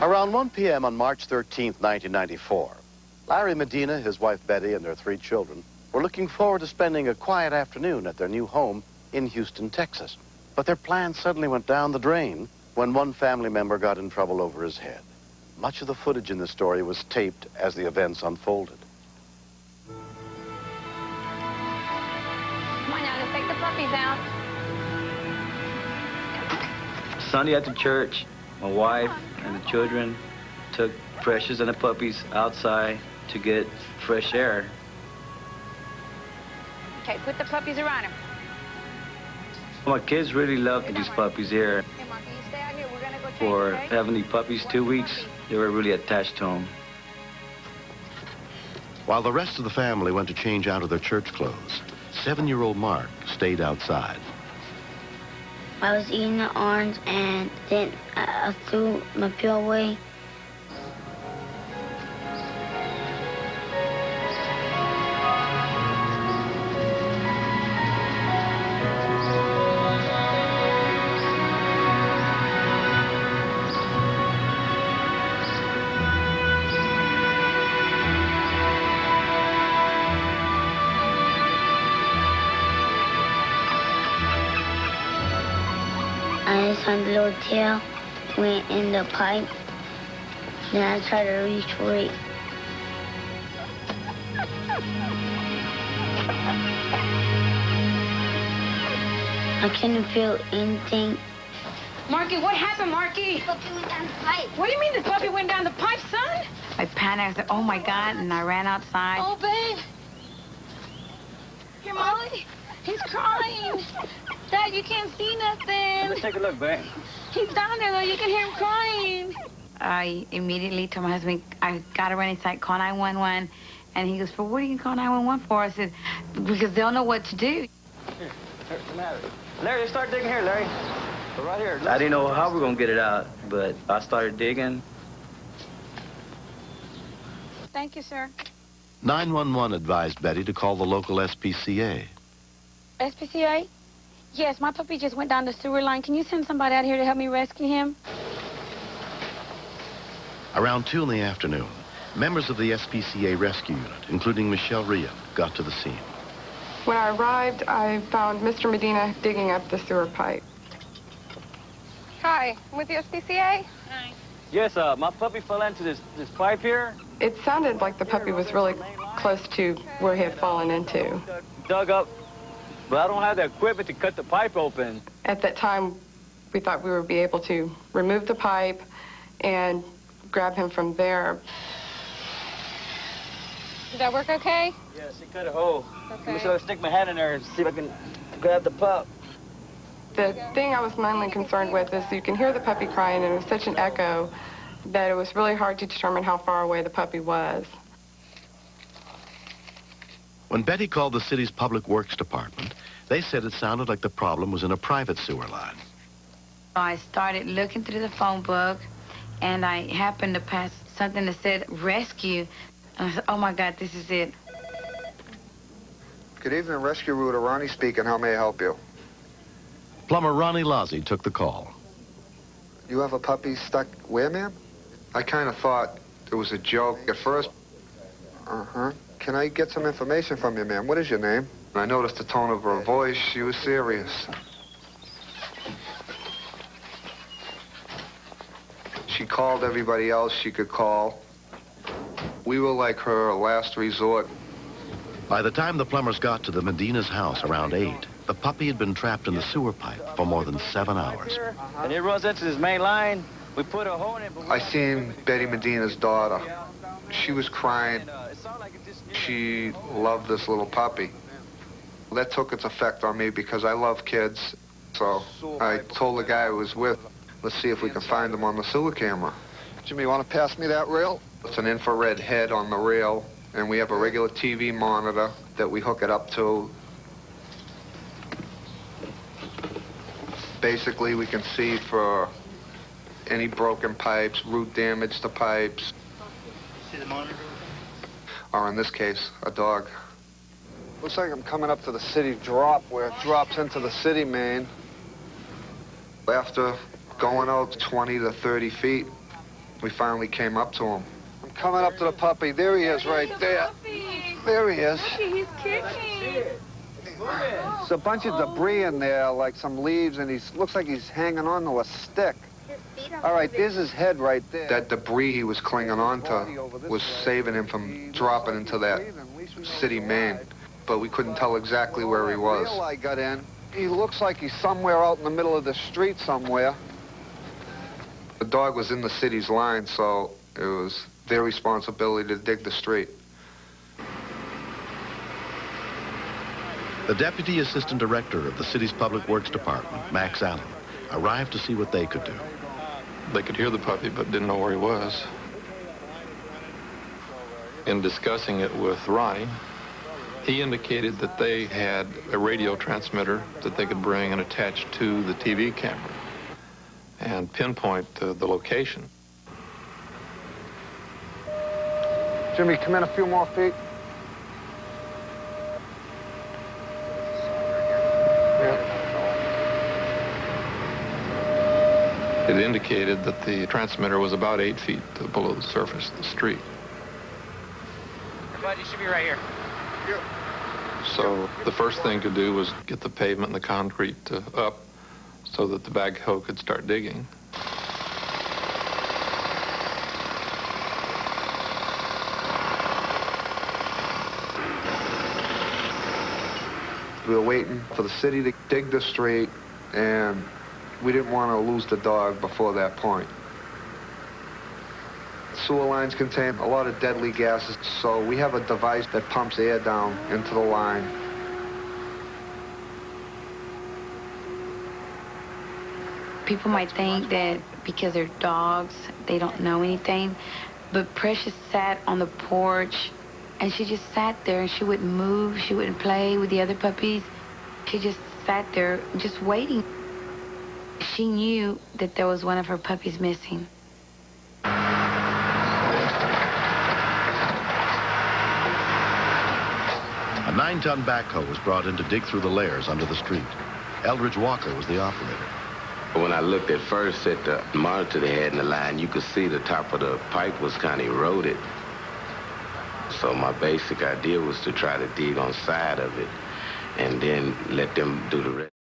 Around 1 p.m. on March 13, 1994, Larry Medina, his wife Betty, and their 3 children were looking forward to spending a quiet afternoon at their new home in Houston, Texas. But their plans suddenly went down the drain when one family member got in trouble over his head. Much of the footage in the story was taped as the events unfolded. Come on now, let's take the puppies out. Sunday after church, my wife and the children took Precious and the puppies outside to get fresh air. Okay, put the puppies around him. My kids really loved these puppies here. Hey, Marky, you stay out here. We're gonna go change, For okay? having these puppies 2 weeks, they were really attached to them. While the rest of the family went to change out of their church clothes, 7-year-old Mark stayed outside. I was eating the orange and then I threw my peel away. I saw the little tail went in the pipe. Then I tried to reach for it. I couldn't feel anything. Marky, what happened, Marky? The puppy went down the pipe. What do you mean the puppy went down the pipe, son? I panicked. I said, oh, my God, and I ran outside. Oh, babe. Here, Molly. He's crying. Dad, you can't see nothing. Let's take a look, babe. He's down there, though. You can hear him crying. I immediately told my husband, I got to run inside, call 911. And he goes, for what are you going to call 911 for? I said, because they'll know what to do. Here, what's the matter? Larry, start digging here, Larry. Go right here. I didn't know how we were going to get it out, but I started digging. Thank you, sir. 911 advised Betty to call the local SPCA. SPCA? Yes, my puppy just went down the sewer line. Can you send somebody out here to help me rescue him? Around 2 in the afternoon, members of the SPCA rescue unit, including Michelle Rhea, got to the scene. When I arrived, I found Mr. Medina digging up the sewer pipe. Hi, I'm with the SPCA. Hi. Yes, my puppy fell into this pipe here. It sounded like the puppy was really close to where he had fallen into. Dug up, but I don't have the equipment to cut the pipe open. At that time, we thought we would be able to remove the pipe and grab him from there. Did that work okay? Yes, he cut a hole. Okay. I'm just gonna stick my hand in there and see if I can grab the pup. The thing I was mainly concerned with is you can hear the puppy crying, and it was such an echo that it was really hard to determine how far away the puppy was. When Betty called the city's public works department, they said it sounded like the problem was in a private sewer line. I started looking through the phone book, and I happened to pass something that said rescue. And I said, oh, my God, this is it. Good evening, Rescue Router Ronnie speaking. How may I help you? Plumber Ronnie Lozzie took the call. You have a puppy stuck where, ma'am? I kind of thought it was a joke at first. Uh-huh. Can I get some information from you, ma'am? What is your name? I noticed the tone of her voice. She was serious. She called everybody else she could call. We were like her last resort. By the time the plumbers got to the Medina's house around 8, the puppy had been trapped in the sewer pipe for more than 7 hours. And it runs into this main line. We put a hole in it. I seen Betty Medina's daughter. She was crying. She loved this little puppy. That took its effect on me because I love kids. So I told the guy I was with, let's see if we can find them on the sewer camera. Jimmy, you want to pass me that rail? It's an infrared head on the rail, and we have a regular TV monitor that we hook it up to. Basically, we can see for any broken pipes, root damage to pipes. See the monitor? Or in this case, a dog. Looks like I'm coming up to the city drop where it drops into the city main. After going out 20 to 30 feet, We finally came up to him. I'm coming up to the puppy. There he is right there. There he is. He's kicking. There's a bunch of debris in there, like some leaves, and he looks like he's hanging onto a stick. All right, there's his head right there. That debris he was clinging onto was saving him from dropping into that city main, but we couldn't tell exactly where he was. I got in. He looks like he's somewhere out in the middle of the street somewhere. The dog was in the city's line, so it was their responsibility to dig the street. The Deputy Assistant Director of the city's Public Works Department, Max Allen, arrived to see what they could do. They could hear the puppy, but didn't know where he was. In discussing it with Ronnie, he indicated that they had a radio transmitter that they could bring and attach to the TV camera and pinpoint the location. Jimmy, come in a few more feet. It indicated that the transmitter was about 8 feet below the surface of the street. Bud, you should be right here. So the first thing to do was get the pavement and the concrete up so that the backhoe could start digging. We were waiting for the city to dig the street, and we didn't want to lose the dog before that point. Sewer lines contain a lot of deadly gases, so we have a device that pumps air down into the line. People might think that because they're dogs, they don't know anything, but Precious sat on the porch, and she just sat there, and she wouldn't move, she wouldn't play with the other puppies. She just sat there, just waiting. She knew that there was one of her puppies missing. A 9-ton backhoe was brought in to dig through the layers under the street. Eldridge Walker was the operator. When I looked at first at the monitor they had in the line, you could see the top of the pipe was kind of eroded. So my basic idea was to try to dig on the side of it and then let them do the rest.